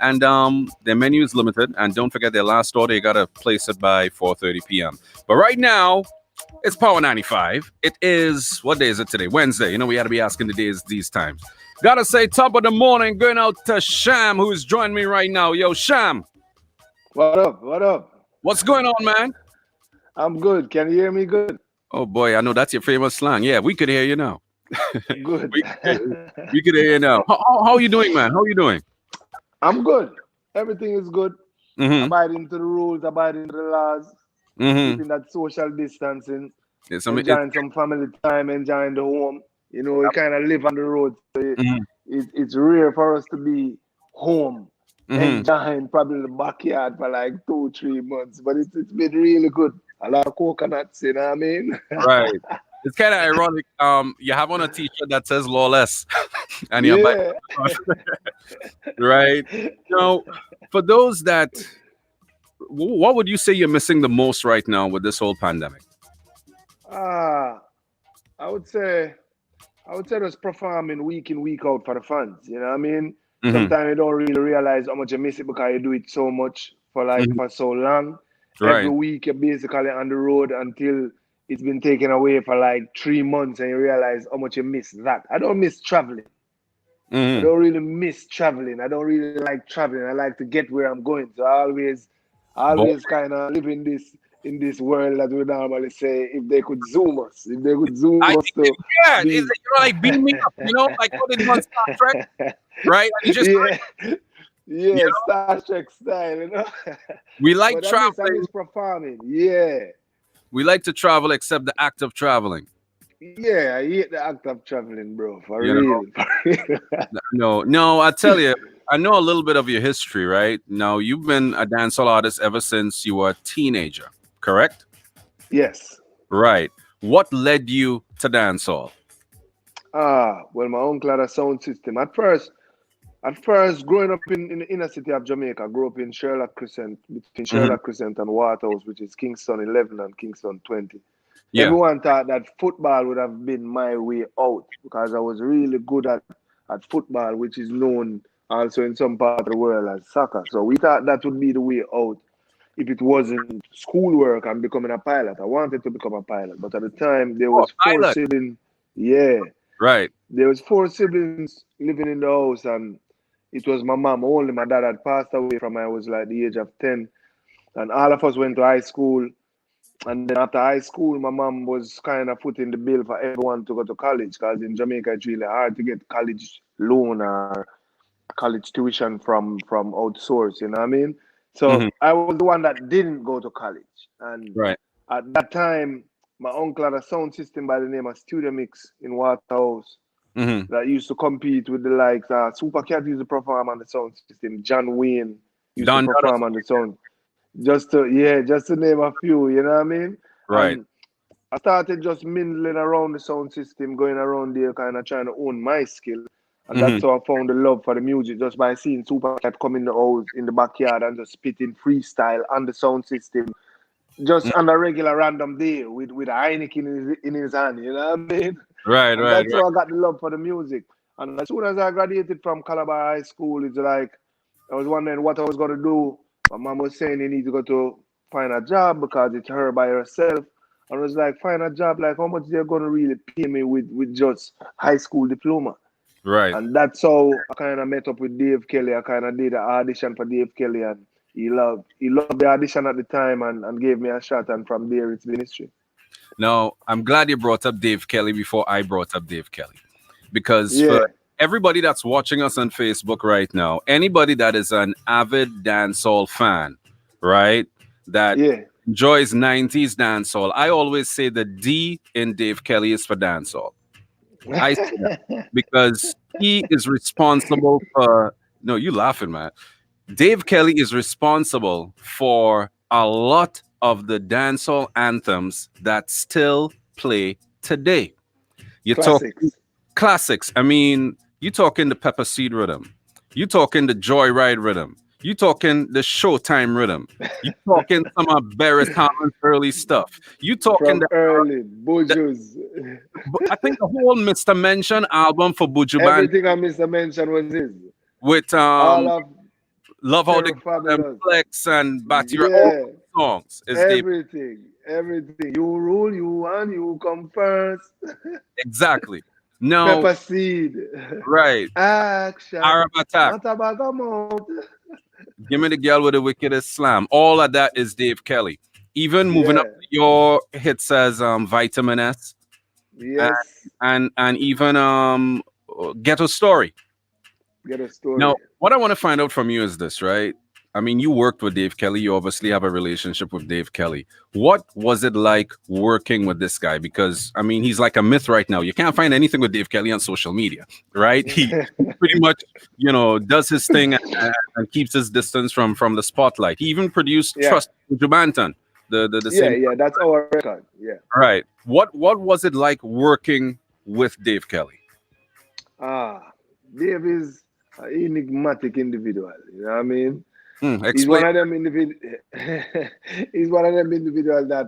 And their menu is limited. And don't forget their last order, you gotta place it by 4:30 p.m. But right now, it's Power 95. It is, what day is it today? Wednesday. You know, we had to be asking the days these times. Gotta say, top of the morning, going out to Cham, who's joining me right now. Yo, Cham, What up? What up? what's going on, man? I'm good. Can you hear me good? Oh boy, I know that's your famous slang. Yeah, we could hear you now. Good. we, we could hear you now. How are you doing, man? How are you doing? I'm good. Everything is good. Mm-hmm. Abiding to the rules, abiding to the laws, Mm-hmm. keeping that social distancing, It's enjoying some family time, enjoying the home. You know, we kind of live on the road. So mm-hmm. it's rare for us to be home, Mm-hmm. enjoying probably the backyard for like 2, 3 months. But it's been really good. A lot of coconuts, you know what I mean? Right. It's kind of ironic. You have on a T-shirt that says "lawless," and you're back, Yeah. right? Now, for those that, what would you say you're missing the most right now with this whole pandemic? Ah, I would say just performing week in, week out for the fans. You know what I mean? Mm-hmm. Sometimes you don't really realize how much you miss it because you do it so much for like Mm-hmm. for so long. Every Right. week you're basically on the road until it's been taken away for like 3 months and you realize how much you miss that. I don't miss traveling. I Mm-hmm. don't really miss traveling. I don't really like traveling. I like to get where I'm going. So I Boy, always kind of live in this world that we normally say if they could zoom us, if they could zoom I us to yeah, it's, be like beam me up, like what they do on Star Trek, right? And you just yeah, you yeah, know, Star Trek style, you know. we like But I miss traveling. performing. Yeah. We like to travel, except the act of traveling. Yeah, I hate the act of traveling, bro. For You know, real. For real. no, no. I tell you, I know a little bit of your history, right? Now, you've been a dancehall artist ever since you were a teenager, correct? Yes. Right. What led you to dancehall? Well, my uncle had a sound system. At first, growing up in the inner city of Jamaica, I grew up in Sherlock Crescent, between Hmm. Sherlock Crescent and Waterhouse, which is Kingston 11 and Kingston 20. Yeah. Everyone thought that football would have been my way out because I was really good at football, which is known also in some part of the world as soccer. So we thought that would be the way out if it wasn't schoolwork and becoming a pilot. I wanted to become a pilot, but at the time there Oh, was four pilot. siblings. Yeah, Right. there was four siblings living in the house, and it was my mom only. My dad had passed away from I was like the age of 10, and all of us went to high school. And then after high school, my mom was kind of footing the bill for everyone to go to college because in Jamaica it's really hard to get college loan or college tuition from outsource. You know what I mean? Hmm. So I was the one that didn't go to college, and Right. at that time, my uncle had a sound system by the name of Studio Mix in Waterhouse Hmm. that used to compete with the likes. Super Cat used to perform on the sound system. John Wayne used to Done. perform on the sound. Just to name a few, you know what I mean? Right. And I started just mingling around the sound system, going around there, kind of trying to own my skill. And Hmm. that's how I found the love for the music, just by seeing Supercat come in the house, in the backyard, and just spitting freestyle on the sound system, just on a regular random day with a Heineken in his hand, you know what I mean? Right. And Right. that's Right. how I got the love for the music. And as soon as I graduated from Calabar High School, it's like I was wondering what I was going to do. My mom was saying you need to go to find a job because it's her by herself. And I was like, find a job, like how much they're going to really pay me with just high school diploma. Right. And that's how I kind of met up with Dave Kelly. I kind of did an audition for Dave Kelly, and he loved the audition at the time and gave me a shot. And from there, it's been history. Now, I'm glad you brought up Dave Kelly before I brought up Dave Kelly. Because for Yeah, everybody that's watching us on Facebook right now, anybody that is an avid dancehall fan, right, that yeah. enjoys 90s dancehall, I always say the D in Dave Kelly is for dancehall. I say that because he is responsible for, no, you laughing, man. Dave Kelly is responsible for a lot of the dancehall anthems that still play today. You talk Classics. classics. I mean, you talking the Pepper Seed rhythm. You talking the Joyride rhythm. You talking the Showtime rhythm. You talking some of Barris Harmon's early stuff. You talking From early, the Buju's. I think the whole Mr. Mention album for Buju Banton Everything I missed to mention was his. with All of Love how they Terror call them Fabulous. Flex and Batira. All Yeah, songs is Dave. everything. You rule, you won, you come first. Exactly. Now, Pepper Seed, right. Action, Arab Attack. Matabagamot. Give me the girl with the wickedest slam. All of that is Dave Kelly. Even moving up Yeah, to your hits as Vitamin S and yes. and even Ghetto Story. Get a Now, story. what I want to find out from you is this, right? I mean, you worked with Dave Kelly. You obviously have a relationship with Dave Kelly. What was it like working with this guy? Because, I mean, he's like a myth right now. You can't find anything with Dave Kelly on social media, right? He pretty much, does his thing and keeps his distance from the spotlight. He even produced Yeah, Trust Jubantan, the yeah, same. yeah. That's our record. Yeah. Right. What was it like working with Dave Kelly? Ah, Dave is an enigmatic individual. You know what I mean? He's Explain. one of them individual. He's one of them individuals that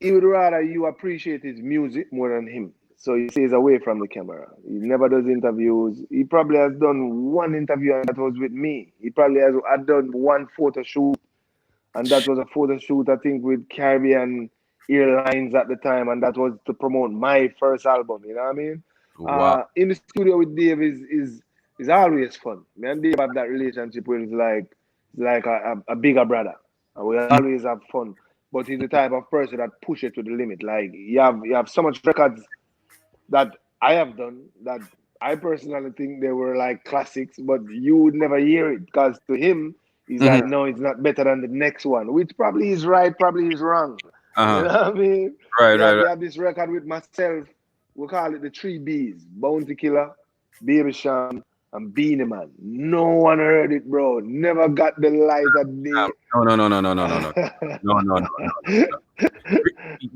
he would rather you appreciate his music more than him. So he stays away from the camera. He never does interviews. He probably has done one interview and that was with me. He probably has had done one photo shoot and that was a photo shoot I think with Caribbean Airlines at the time, and that was to promote my first album. You know what I mean? Wow. In the studio with Dave is always fun. Me and Dave have that relationship where it's like a bigger brother, and we always have fun. But he's the type of person that push it to the limit. Like you have so much records that I have done that I personally think they were like classics, but you would never hear it because to him, he's Mhm. like, no, it's not better than the next one, which probably is right, probably is wrong. You know Uh-huh. what I mean? Right, We right, have, right. we have this record with myself. We call it the three B's: Bounty Killer, Baby Sham, and Beanie Man. No one heard it, bro. Never got the light of day. No, no, no, no, no, no, no, no, no, no, no, no.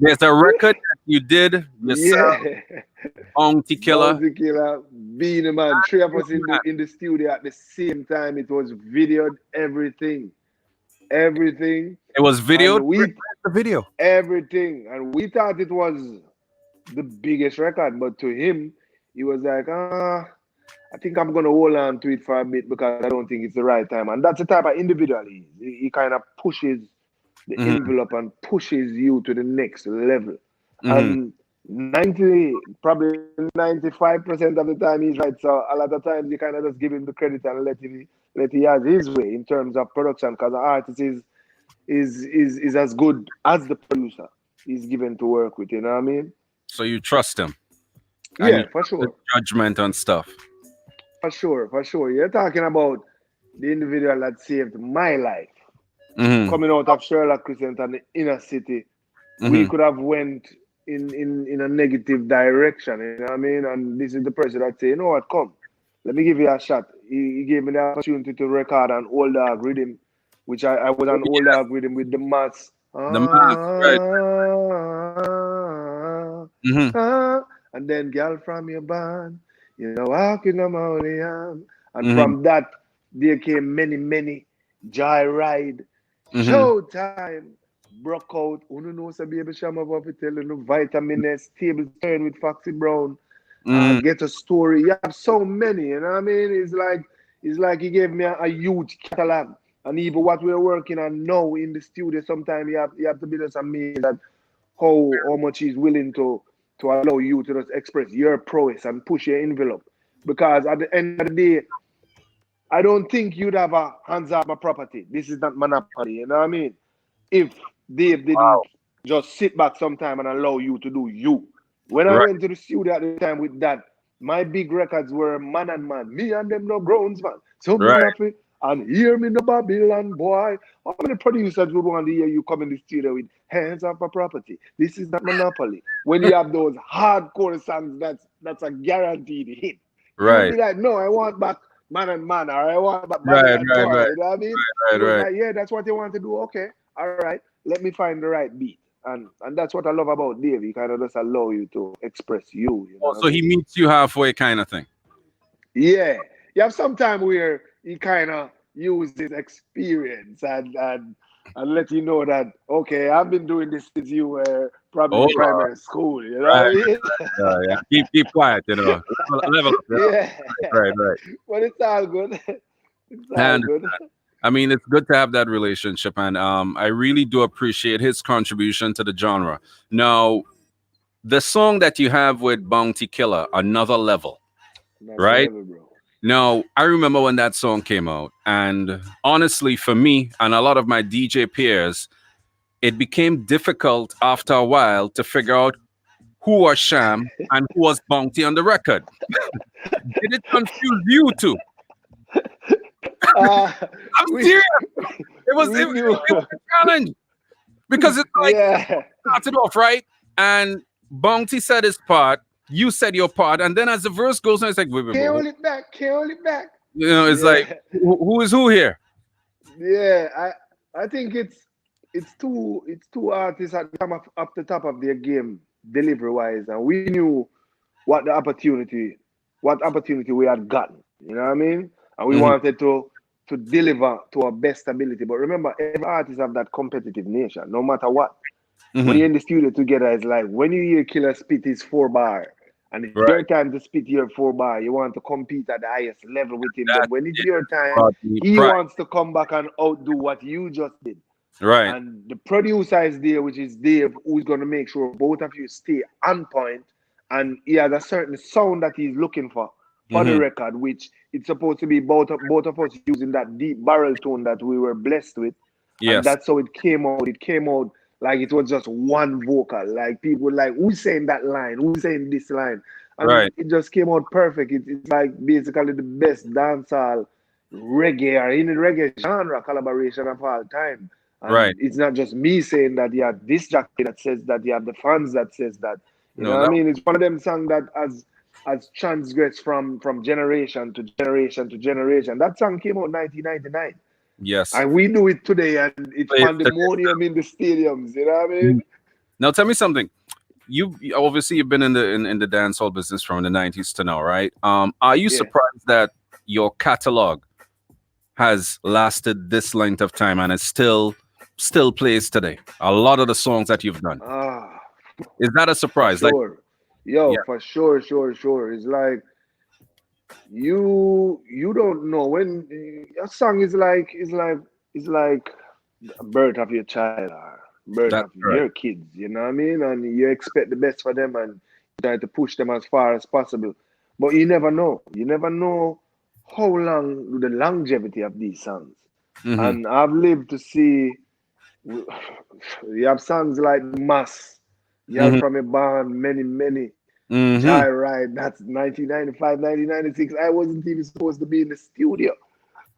There's a record that you did yourself, Yeah. Bounty Killer. Bounty Killer, Beanie Man, three of us in the studio at the same time. It was videoed, everything, It was videoed. and Where's we the video? everything, and we thought it was the biggest record, but to him, he was like, I think I'm gonna hold on to it for a bit because I don't think it's the right time, and that's the type of individual he is. He kind of pushes the Hmm. envelope and pushes you to the next level. Hmm. And 90, probably 95% of the time he's right. So a lot of times you kind of just give him the credit and let he has his way in terms of production because the artist is as good as the producer he's given to work with. You know what I mean? So you trust him and you Yeah, for trust his sure, judgment on stuff. for sure. You're talking about the individual that saved my life Hmm. coming out of Sherlock Crescent and the inner city. We Hmm. could have went in a negative direction, you know what I mean? And this is the person that say, you know what, come, let me give you a shot. He gave me the opportunity to record an old dog rhythm, which I was Oh an old yeah, dog rhythm with the mass. the mask. Right. Hmm. And then girl from your band, you know, walking on my only arm. And Hmm. from that, there came many joyride, Hmm. showtime, broke out. Uno knows a baby shama of tell you vitamin S, table turn with Foxy Brown, Hmm. get a story. You have so many, you know what I mean? It's like he gave me a huge catalog. And even what we're working on now in the studio, sometimes you have to be just amazed at how much he's willing to allow you to just express your prowess and push your envelope. Because at the end of the day, I don't think you'd have a hands off my property. This is not monopoly, you know what I mean? If Dave didn't Wow. just sit back sometime and allow you to do you. When I Right. went to the studio at the time with that, my big records were man and man. Me and them no grounds, man. So me Right. happy. And hear me no Babylon boy. How many producers would want to hear you come in the studio with hands off my property? This is not monopoly. When you have those hardcore songs, that's a guaranteed hit. You would Right. be like, no, I want back man and man, or I want back Right. Babylon Right. boy. Right. You know what I mean? Right. You was Right. like, yeah, that's what you want to do. Okay, all right. Let me find the right beat. And that's what I love about Dave. He kind of just allow you to express you. You know Oh, what I so he mean? meets you halfway, kind of thing. Yeah. You have some time where he kind of use his experience and let you know that okay, I've been doing this since you were probably Oh, in Lord. primary school. You know what Right. I mean? Yeah. Yeah. Keep quiet. Level up. Yeah. Yeah. Right. Right. But it's all good. It's all And good. I mean, it's good to have that relationship, and I really do appreciate his contribution to the genre. Now, the song that you have with Bounty Killer, Another Level, Another right? level, bro. Now, I remember when that song came out, and honestly, for me and a lot of my DJ peers, it became difficult after a while to figure out who was Sham and who was Bounty on the record. Did it confuse you too? Uh, I'm we serious. we knew. It was a challenge because it's like Yeah. started off right, and Bounty said his part, you said your part, and then as the verse goes on, it's like, wait, wait, Can't wait, hold it back. Can't hold it back. it's like, Yeah. who is who here? Yeah. I think it's two artists at the top up the top of their game delivery wise, and we knew what the opportunity we had gotten. You know what I mean? And we Hmm. wanted to deliver to our best ability. But remember, every artist have that competitive nature, no matter what. When Hmm. you're in the studio together, it's like when you hear Killer spit his 4 bar, and it's your Right. time to spit your 4 bar, you want to compete at the highest level with him. Then That's when it's it. your time, About the he pride. wants to come back and outdo what you just did. Right. And the producer is there, which is Dave, who's going to make sure both of you stay on point. And he has a certain sound that he's looking for the Hmm. record, which it's supposed to be both of us using that deep barrel tone that we were blessed with. And Yes. that's how it came out. It came out like it was just one vocal. Like people like, who's saying that line? Who's saying this line? And Right. it just came out perfect. It's like basically the best dancehall reggae or any reggae genre collaboration of all time. Right. And it's not just me saying that. You have this jockey that says that. You have the fans that says that. You know No, what I that mean? It's one of them songs that has transgressed from generation to generation to generation. That song came out 1999. yes. And we do it today, and it's Play it today. pandemonium in the stadiums. You know what I Mhm. mean? Now tell me something. Obviously you've been in the dancehall business from the 90s to now, right? Are you Yeah. surprised that your catalog has lasted this length of time and it still plays today? A lot of the songs that you've done. Ah, Is that a for surprise? Like, sure. Yo, yeah, for sure, sure, sure. It's like you don't know when a song is like a birth of your child or birth that's of correct. your kids. You know what I mean? And you expect the best for them and try to push them as far as possible. But you never know. You never know how long the longevity of these songs. Hmm. And I've lived to see you have songs like Mass, Y'all Hmm. from a Band, many, many. Hmm. Joyride, that's 1995, 1996. I wasn't even supposed to be in the studio.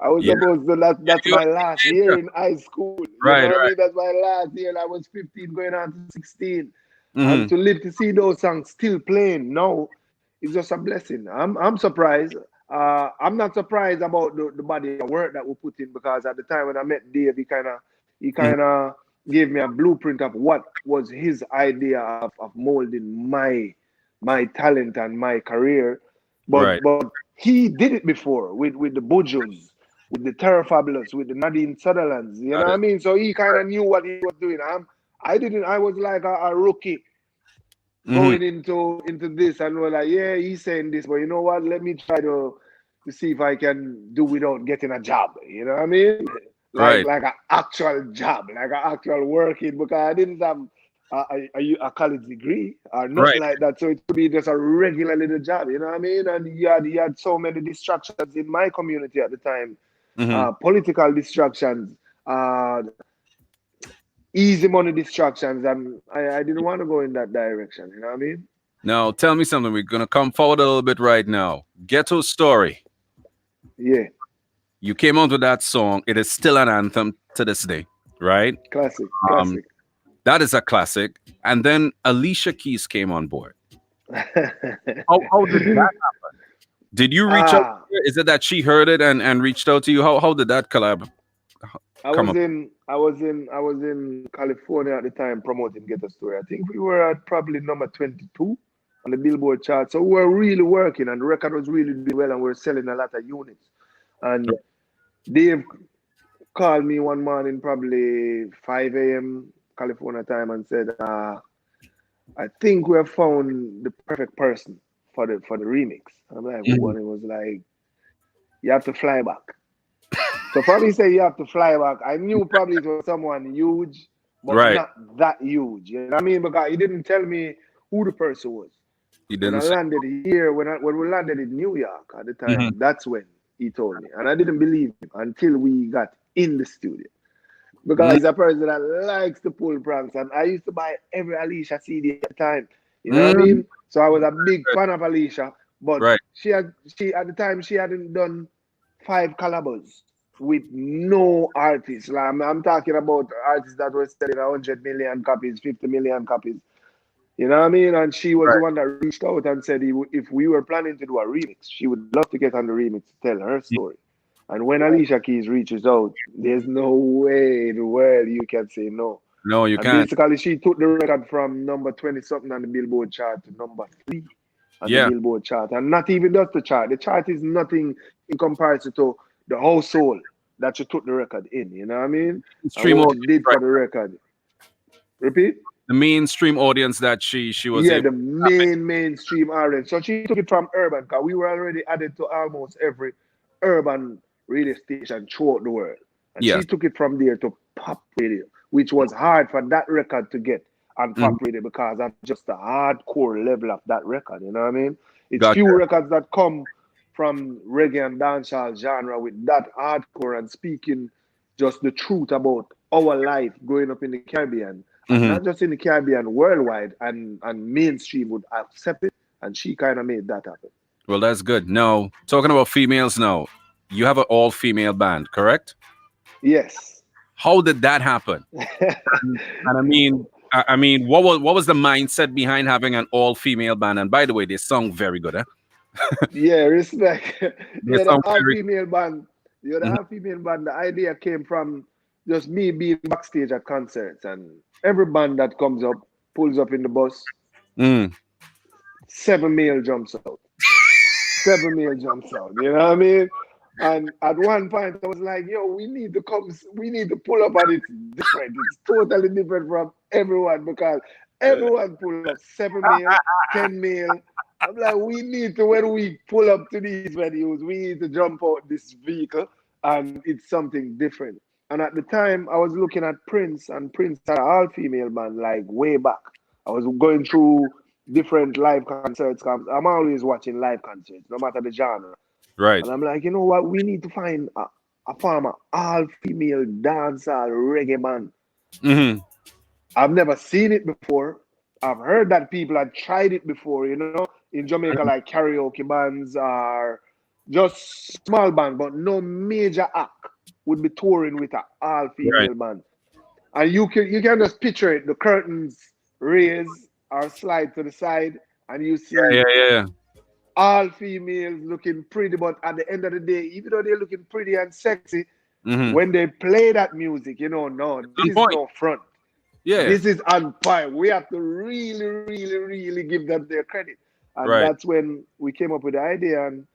I was Yeah, supposed to, yeah, that's you are my a last year teenager. in high school. You know Right, what I right. mean? That's my last year. I was 15 going on to 16. And Hmm. to live to see those songs still playing now is just a blessing. I'm surprised. I'm not surprised about the body of work that we put in because at the time when I met Dave, he Hmm. kind of gave me a blueprint of what was his idea of molding my talent and my career. Right. But he did it before with the Bujos, with the Terra Fabulous, with the Nadine Sutherlands. You know That what I is mean? So he kind of knew what he was doing. I didn't. I was like a rookie right. going into this, and we're like, yeah, he's saying this, but you know what? Let me try to see if I can do without getting a job. You know what I mean? Like Right. like an actual job, like an actual working, because I didn't have a college degree or nothing Right. like that. So it could be just a regular little job. You know what I mean? And you had so many distractions in my community at the time, Hmm. political distractions. Uh, Easy money distractions, and I didn't want to go in that direction. You know what I mean? Now tell me something. We're gonna come forward a little bit right now. Ghetto Story. Yeah, You came out with that song. It is still an anthem to this day, right? classic, Um, classic. that is a classic. And then Alicia Keys came on board. How did that happen? Did you reach out to ah, her? Is it that she heard it and reached out to you? How did that collab I come was up? in I was in I was in California at the time promoting Get a Story. I think we were at probably number 22 on the Billboard chart. So we were really working, and the record was really doing well, and we were selling a lot of units. And Dave called me one morning, probably 5 a.m. California time, and said, I think we have found the perfect person for the remix. I'm like, who? Mhm. And it was like, you have to fly back. So for me, say you have to fly back. I knew probably it was someone huge, but Right. not that huge. You know what I mean? Because he didn't tell me who the person was. You When I didn't say. landed here, when we landed in New York at the Mhm. time, that's when he told me, and I didn't believe him until we got in the studio. Because Mm, he's a person that likes to pull pranks, and I used to buy every Alicia CD at the time. You know what I mm, mean? So I was a big fan of Alicia, but right. she at the time she hadn't done 5 collabs with no artist. Like I'm talking about artists that were selling 100 million copies, 50 million copies. You know what I mean? And she was the Right. one that reached out and said if we were planning to do a remix, she would love to get on the remix to tell her story. And when Alicia Keys reaches out, there's no way in the world you can say no. No, you And can't. basically, she took the record from number 20 something on the Billboard chart to number 3 on the Yeah. Billboard chart. And not even just the chart. The chart is nothing in comparison to the household that she took the record in. You know what I mean? And Stream what she audience, did right? for the record. Repeat? The mainstream audience that she was Yeah, able the to tap in. mainstream audience. So she took it from urban because we were already added to almost every urban radio station throughout the world. And Yes. she took it from there to pop radio, which was hard for that record to get on Mhm. pop radio because of just the hardcore level of that record. You know what I mean? It's few Gotcha. records that come from reggae and dancehall genre with that hardcore and speaking just the truth about our life growing up in the Caribbean, and Hmm. not just in the Caribbean, worldwide, and mainstream would accept it. And she kind of made that happen. Well, that's good. Now, talking about females now, you have an all-female band, correct? Yes. How did that happen? And I mean, what was the mindset behind having an all-female band? And by the way, they sound very good, eh? Yeah, respect. They Yeah, the sound all very. female band. Yeah, the Mhm. all female band. The idea came from just me being backstage at concerts, and every band that comes up pulls up in the bus. Mm. 7 male jumps out. 7 male jumps out. You know what I mean? And at one point, I was like, "Yo, we need to come. We need to pull up, and it's different. It's totally different from everyone because everyone pull up 7 male, 10 male. I'm like, we need to when we pull up to these venues, we need to jump out this vehicle, and it's something different. And at the time, I was looking at Prince, and Prince had an all-female band like way back. I was going through different live concerts. I'm always watching live concerts, no matter the genre. Right. And I'm like, you know what? We need to find a former all-female dancehall reggae band. Hmm. I've never seen it before. I've heard that people had tried it before, you know, in Jamaica, like karaoke bands or just small band, but no major act would be touring with an Right. all-female band. And you can just picture it. The curtains raise or slide to the side, and you Yeah. see Yeah. Yeah. all females looking pretty, but at the end of the day, even though they're looking pretty and sexy, Hmm. when they play that music, no, this On is point. no front. Yeah. This is on fire. We have to really, really, really give them their credit. And Right. that's when we came up with the idea and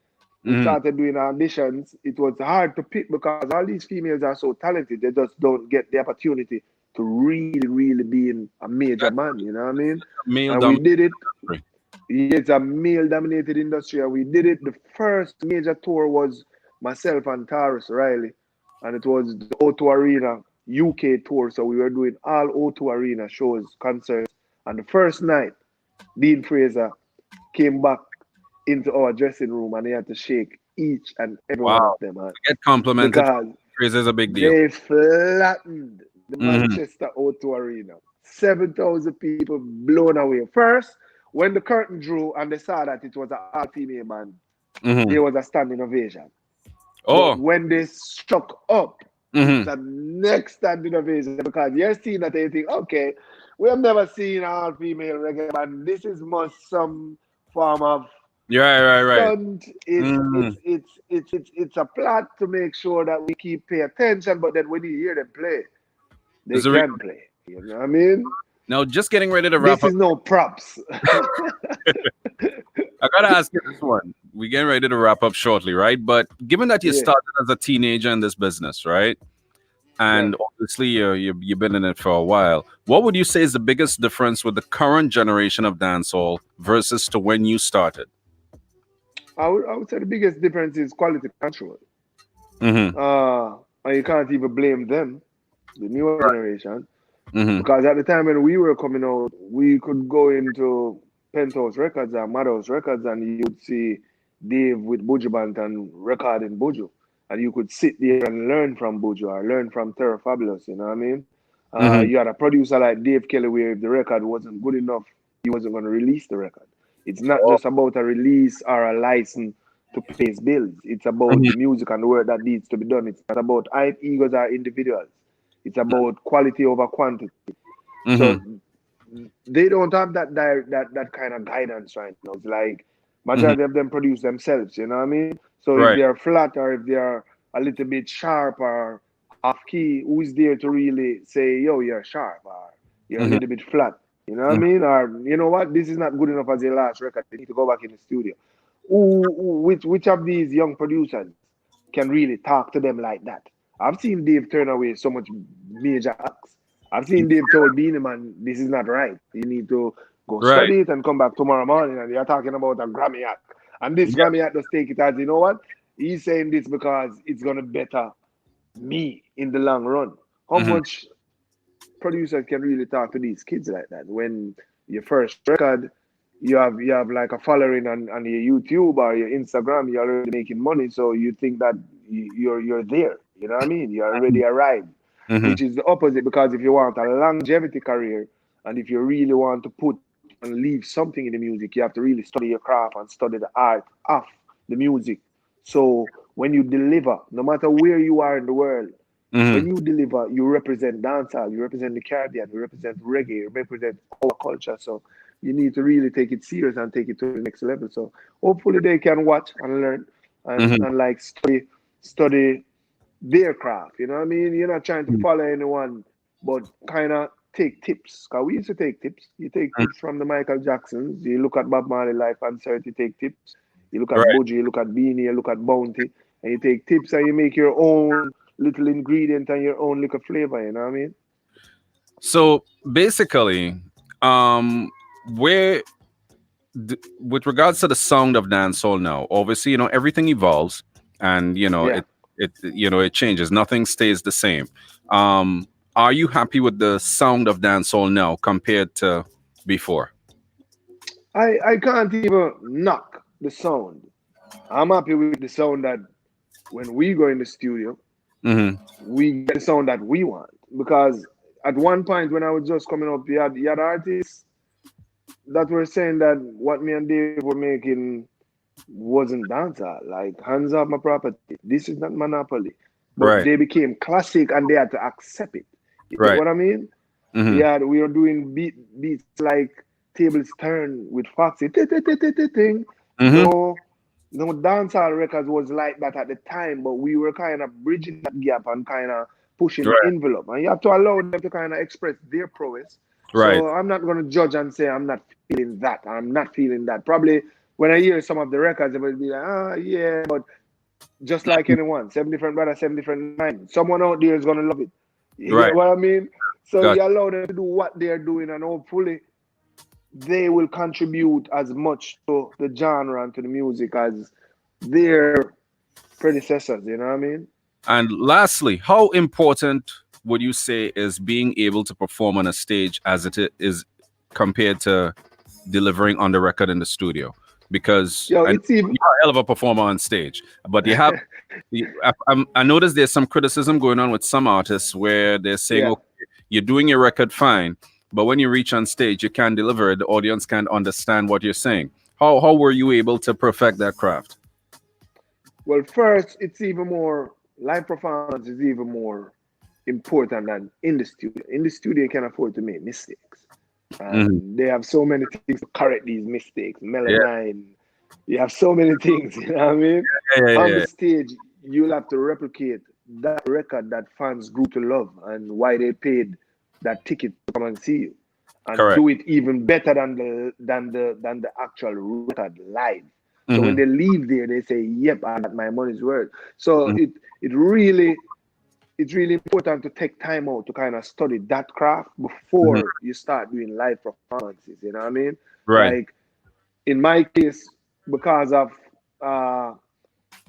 we Hmm. started doing auditions. It was hard to pick because all these females are so talented. They just don't get the opportunity to really, really be in a major That's band. You know what I mean? male And we dominated did it. country. It's a male-dominated industry, and we did it. The first major tour was myself and Taurus Riley, and it was the O2 Arena UK tour. So we were doing all O2 Arena shows, concerts. And the first night, Dean Fraser came back into our dressing room, and he had to shake each and every one of Wow. them, To get complimented from because Chris is a big deal. they flattened the Hmm. Manchester O2 Arena. 7,000 people blown away. First, when the curtain drew and they saw that it was an all-female band, Hmm. there was a standing ovation. But Oh. when they struck up, it's Hmm. a next standing ovation because you're seeing that they think, okay, we have never seen an all-female reggae band. This is must some form of Yeah. Right. Right. stunt. It's Hmm. it's it's it's a plot to make sure that we keep pay attention. But then when you hear them play, they There's a reason. can play. You know what I mean? Now, just getting ready to wrap This up. is no props. I gotta ask you this one. We're getting ready to wrap up shortly, right? But given that you Yeah, started as a teenager in this business, right? yeah. And obviously you've been in it for a while. What would you say is the biggest difference with the current generation of dancehall versus to when you started? I would say the biggest difference is quality control. Hmm. and you can't even blame them, the newer generation, Mm-hmm. because at the time when we were coming out, we could go into Penthouse Records and Madhouse Records, and you'd see Dave with Buju Banton recording Buju, and you could sit there and learn from Buju or learn from Terra Fabulous. You know what I mean? Mm-hmm. You had a producer like Dave Kelly, where if the record wasn't good enough, he wasn't going to release the record. It's not Oh. just about a release or a license to pay his bills. It's about Mm-hmm. the music and the work that needs to be done. It's not about hype egos or individuals. It's about quality over quantity. So Mm-hmm. they don't have that kind of guidance right now. It's like Mm-hmm. majority of them produce themselves. You know what I mean? So if Right. they are flat or if they are a little bit sharp or off key, who's there to really say, "Yo, you're sharp" or "You're a Mm-hmm. little bit flat"? You know what I mean? Or you know what? This is not good enough as your last record. You need to go back in the studio. Which of these young producers can really talk to them like that? I've seen Dave turn away so much major acts. I've seen Dave told Beanie Man, this is not right. You need to go Right. study it and come back tomorrow morning. And you're talking about a Grammy act. And this Yeah. Grammy act just take it as, you know what? He's saying this because it's going to better me in the long run. How Mm-hmm. much producers can really talk to these kids like that when your first record you have like a following on your YouTube or your Instagram, you're already making money, so you think that you're there. You know what I mean? You already arrived, Mm-hmm. which is the opposite. Because if you want a longevity career and if you really want to put and leave something in the music, you have to really study your craft and study the art of the music. So when you deliver, no matter where you are in the world, when Mm-hmm. you deliver, you represent dancehall, you represent the Caribbean, you represent reggae, you represent our culture. So you need to really take it serious and take it to the next level. So hopefully they can watch and learn Mm-hmm. and like study their craft. You know what I mean? You're not trying to follow anyone, but kind of take tips. Cause we used to take tips. You take tips from the Michael Jacksons. You look at Bob Marley live concert. You take tips. You look at Right. Buju. You look at Beanie. You look at Bounty, and you take tips and you make your own little ingredient and your own little flavor. You know what I mean? So basically, um, where with regards to the sound of dancehall now, obviously, everything evolves, and Yeah. it changes. Nothing stays the same. Um, are you happy with the sound of dancehall now compared to before? I can't even knock the sound. I'm happy with the sound that when we go in the studio, Mm-hmm. we get the sound that we want. Because at one point when I was just coming up, you had artists that were saying that what me and Dave were making wasn't dancehall. Like hands off my property. This is not monopoly. But Right. they became classic and they had to accept it. You get Right. what I mean? Mm-hmm. We were doing beats like Tables Turn with Foxy. Ting. Mm-hmm. No, no dancehall records was like that at the time, but we were kind of bridging that gap and kind of pushing the Right. envelope. And you have to allow them to kind of express their prowess. Right. So I'm not going to judge and say I'm not feeling that. I'm not feeling that. Probably when I hear some of the records, it will be like, yeah, but just like anyone, seven different brothers, seven different minds. Someone out there is going to love it. You Right. get what I mean? So Got you allow them to do what they're doing, and hopefully they will contribute as much to the genre and to the music as their predecessors. You know what I mean? And lastly, how important would you say is being able to perform on a stage as is compared to delivering on the record in the studio? Because Yo, I know it's even. you're a hell of a performer on stage, but I noticed there's some criticism going on with some artists where they're saying, Yeah. okay, you're doing your record fine, but when you reach on stage, you can't deliver it. The audience can't understand what you're saying. How were you able to perfect that craft? Well, first, it's even more. Live performance is even more important than in the studio. In the studio, you can afford to make mistakes. Hmm. And they have so many things to correct these mistakes. Yeah, Melanine, you have so many things, you know what I mean? yeah, yeah, On the yeah. stage, you'll have to replicate that record that fans grew to love and why they paid that ticket to come and see you. And Correct. do it even better than the actual record live. So when Hmm. they leave there, they say, "Yep, I got my money's worth." So it really it's really important to take time out to kind of study that craft Hmm. before you start doing live performances. You know what I mean? Right. Like in my case, because of uh,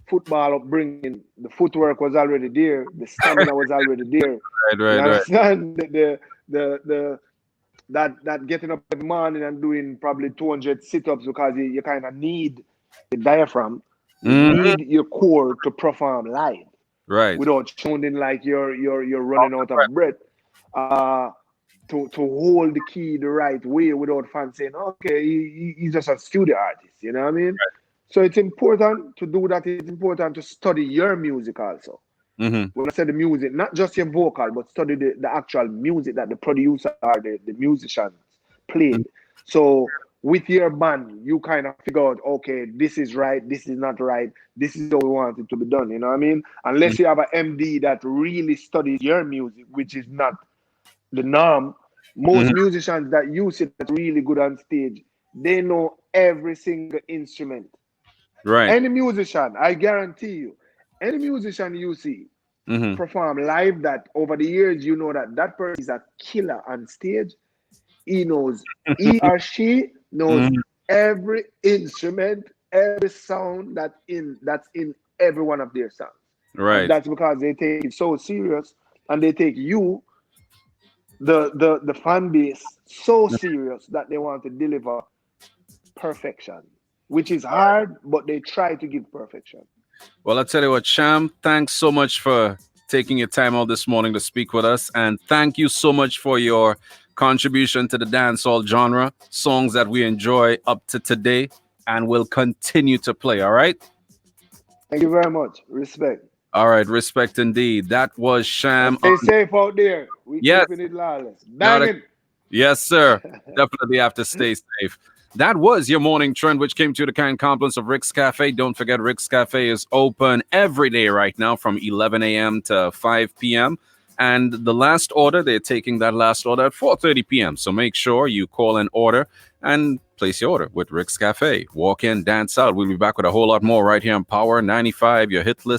football upbringing, the footwork was already there, the stamina was already there. Right, You right, right. understand? The that getting up every morning and doing probably 200 sit-ups because you kind of need the diaphragm, you Mhm. need your core to perform live Right. without sounding like you're running out of breath. Uh, to hold the key the right way without fans saying, okay, he's just a studio artist. You know what I mean? So it's important to do that. It's important to study your music also. Mhm. When I say the music, not just your vocal, but study the actual music that the producer or the musicians played. Mhm. So with your band, you kind of figure out, okay, this is right, this is not right, this is how we want it to be done. You know what I mean? Unless you have an MD that really studies your music, which is not the norm. Most Mhm. musicians that you see that's really good on stage, they know every single instrument. Right. Any musician, I guarantee you, any musician you see Mhm. perform live that over the years you know that that person is a killer on stage. He knows, he or she knows Mhm. every instrument, every sound that's in every one of their songs. And Right. that's because they take it so serious and they take you, the fan base, so serious that they want to deliver perfection, which is hard, but they try to give perfection. Well, I tell you what, Cham, thanks so much for taking your time out this morning to speak with us. And thank you so much for your contribution to the dancehall genre, songs that we enjoy up to today and will continue to play. All right. Thank you very much. Respect. All right. Respect indeed. That was And Sham stay on. safe out there. We Yes. keeping it lawless. Gotta. Banging. Yes, sir. Definitely have to stay safe. That was your morning trend, which came to the kind compliments of Rick's Cafe. Don't forget, Rick's Cafe is open every day right now from 11 a.m. to 5 p.m. And the last order, they're taking that last order at 4:30 p.m. So make sure you call and order and place your order with Rick's Cafe. Walk in, dance out. We'll be back with a whole lot more right here on Power 95, your hit list.